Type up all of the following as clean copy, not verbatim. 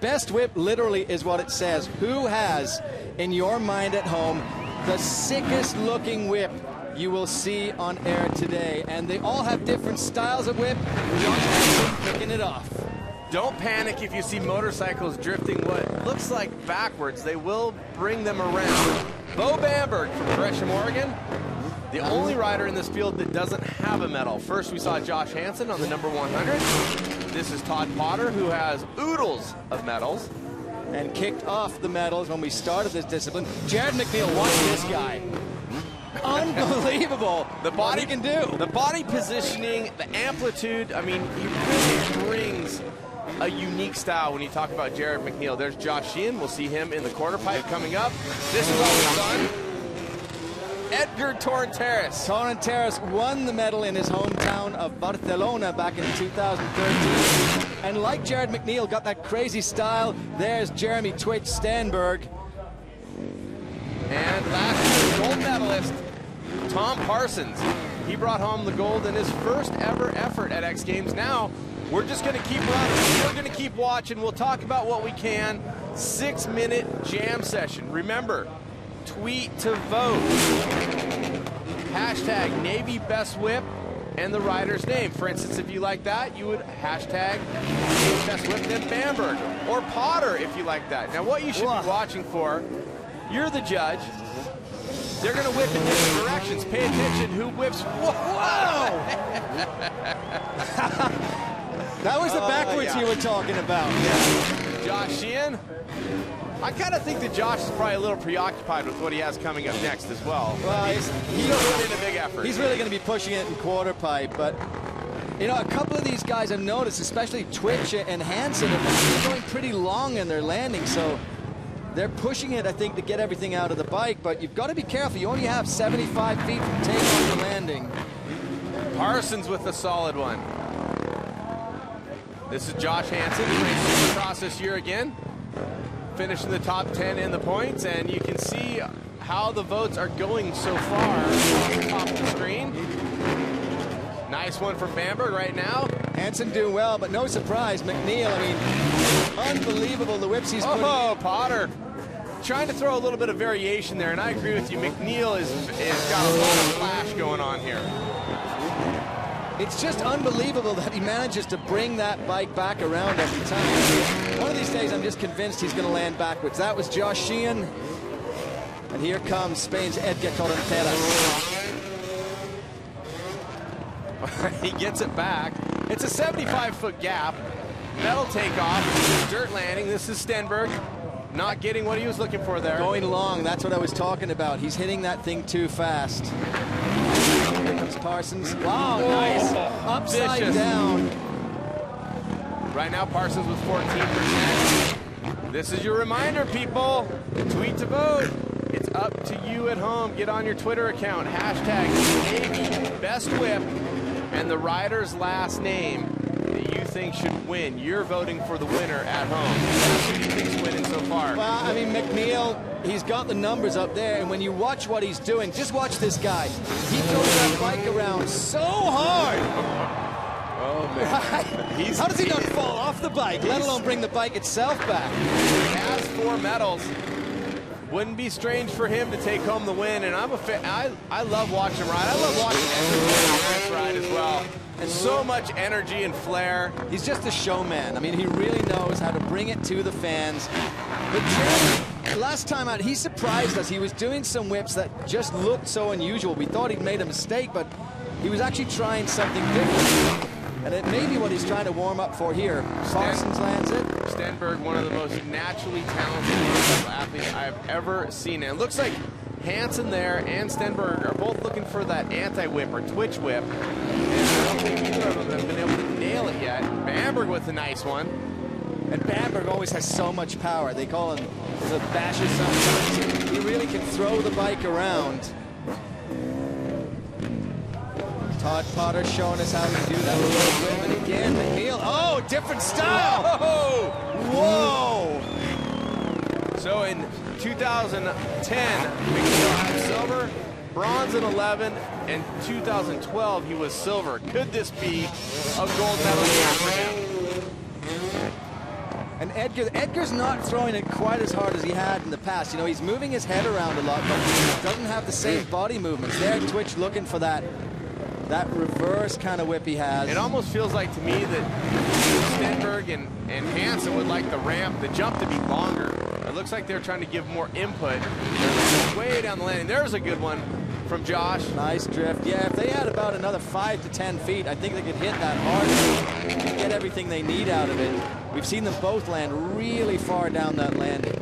Best whip literally is what it says. Who has, in your mind at home, the sickest looking whip you will see on air today? And they all have different styles of whip. Josh Hansen picking it off. Don't panic if you see motorcycles drifting what looks like backwards. They will bring them around. Bo Bamberg from Gresham, Oregon. The only rider in this field that doesn't have a medal. First, we saw Josh Hansen on the number 100. This is Todd Potter, who has oodles of medals. And kicked off the medals when we started this discipline. Jarryd McNeil, watch this guy. Unbelievable The body what he can do. The body positioning, the amplitude. I mean, he really brings a unique style when you talk about Jarryd McNeil. There's Josh Sheehan. We'll see him in the quarter pipe coming up. This is always fun. Edgar Torrenteras. Torrenteras won the medal in his hometown of Barcelona back in 2013. And like Jarryd McNeil, got that crazy style. There's Jeremy Twitch Stenberg. And last year's gold medalist, Tom Parsons. He brought home the gold in his first ever effort at X Games. Now, we're just going to keep running. We're going to keep watching. We'll talk about what we can. 6-minute jam session. Remember, tweet to vote. Hashtag Navy Best Whip and the rider's name. For instance, if you like that, you would hashtag Navy Best Whip, then Bamberg. Or Potter, if you like that. Now, what you should be watching for, you're the judge. They're going to whip in different directions. Pay attention who whips. Whoa! That was the backwards you were talking about. Yeah. Josh Sheehan. I kind of think that Josh is probably a little preoccupied with what he has coming up next as well. Well, he's put in a big effort. He's really going to be pushing it in quarter pipe, but you know, a couple of these guys I've noticed, especially Twitch and Hansen, are going pretty long in their landing, so they're pushing it, I think, to get everything out of the bike, but you've got to be careful. You only have 75 feet from takeoff to landing. Parsons with a solid one. This is Josh Hansen, who raced Supercross this year again. Finishing the top 10 in the points, and you can see how the votes are going so far off the top of the screen. Nice one from Bamberg right now. Hansen doing well, but no surprise. McNeil, I mean, unbelievable the whips he's putting. Oh, Potter trying to throw a little bit of variation there, and I agree with you. McNeil is got a lot of flash going on here. It's just unbelievable that he manages to bring that bike back around every time. One of these days, I'm just convinced he's going to land backwards. That was Josh Sheehan. And here comes Spain's Edgar Torrenteras. He gets it back. It's a 75-foot gap. Metal takeoff. Dirt landing. This is Stenberg. Not getting what he was looking for there. Going long. That's what I was talking about. He's hitting that thing too fast. Here comes Parsons. Wow, nice. Upside Vicious. down. Right now, Parsons with 14%. This is your reminder, people. Tweet to vote. It's up to you at home. Get on your Twitter account. Hashtag Navy Best Whip and the rider's last name that you think should win. You're voting for the winner at home. Who do you think's winning so far? Well, I mean, McNeil, he's got the numbers up there, and when you watch what he's doing, just watch this guy. He throws that bike around so hard. Oh, man. Right? How does he not fall off the bike, let alone bring the bike itself back? He has 4 medals. Wouldn't be strange for him to take home the win, and I'm a fan. I love watching him ride. I love watching everyone ride as well. And so much energy and flair. He's just a showman. I mean, he really knows how to bring it to the fans. But Jarryd, last time out, he surprised us. He was doing some whips that just looked so unusual. We thought he'd made a mistake, but he was actually trying something different. And it may be what he's trying to warm up for here. Parsons lands it. Stenberg, one of the most naturally talented motorcycle athletes I've ever seen. And it looks like Hansen there and Stenberg are both looking for that anti-whip or twitch whip. And I don't think either of them have been able to nail it yet. Bamberg with a nice one. And Bamberg always has so much power. They call him the basher sometimes. He really can throw the bike around. Todd Potter showing us how to do that with the whip. And again, McNeil. Oh, different style. Whoa! Whoa! So in 2010, McNeil had silver, bronze in 11, and 2012 he was silver. Could this be a gold medal year for him? And And Edgar's not throwing it quite as hard as he had in the past. You know, he's moving his head around a lot, but he doesn't have the same body movements. There, Twitch looking for that reverse kind of whip he has. It almost feels like to me that Stenberg and Hansen would like the jump to be longer. It looks like they're trying to give more input. They're way down the landing. There's a good one from Josh. Nice drift. Yeah, if they had about another 5 to 10 feet, I think they could hit that hard and get everything they need out of it. We've seen them both land really far down that landing.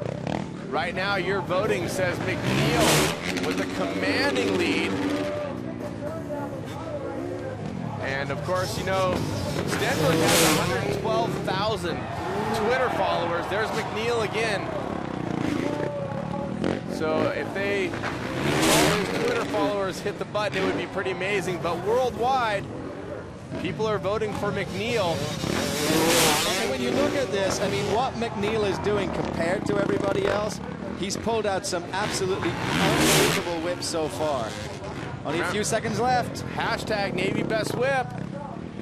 Right now, your voting says McNeil with a commanding lead. And of course, you know, Stenberg has 112,000 Twitter followers. There's McNeil again. So if all those Twitter followers hit the button, it would be pretty amazing. But worldwide, people are voting for McNeil. And when you look at this, I mean, what McNeil is doing compared to everybody else, he's pulled out some absolutely unbelievable whips so far. Only a few seconds left. Hashtag Navy Best Whip.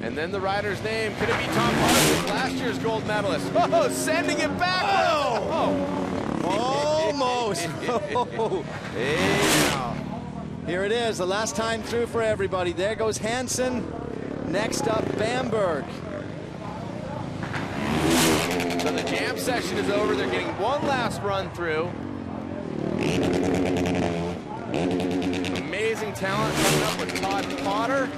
And then the rider's name. Could it be Tom Parsons, last year's gold medalist? Oh, sending it back. Oh. Almost. Here it is, the last time through for everybody. There goes Hansen. Next up, Bamberg. So the jam session is over. They're getting one last run through. Amazing talent coming up with Todd Potter.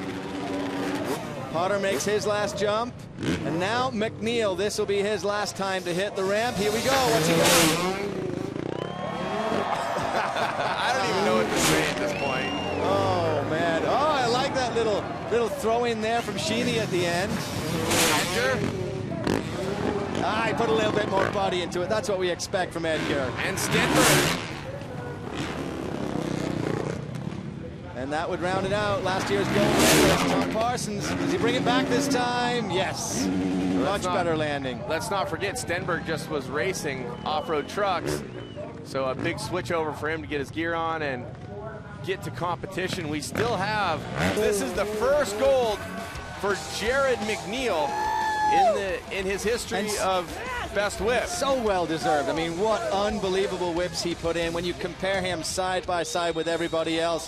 Potter makes his last jump. And now McNeil, this will be his last time to hit the ramp. Here we go, what's he got? I don't even know what to say at this point. Oh, man. Oh, I like that little throw in there from Sheeny at the end. Edgar. He put a little bit more body into it. That's what we expect from Edgar. And Stenberg. And that would round it out. Last year's gold medalist, Tom Parsons. Does he bring it back this time? Yes. Much better landing. Let's not forget, Stenberg just was racing off-road trucks. So a big switch over for him to get his gear on and get to competition. We still have, this is the first gold for Jarryd McNeil in his history of Best Whip. So well deserved. I mean, what unbelievable whips he put in when you compare him side by side with everybody else.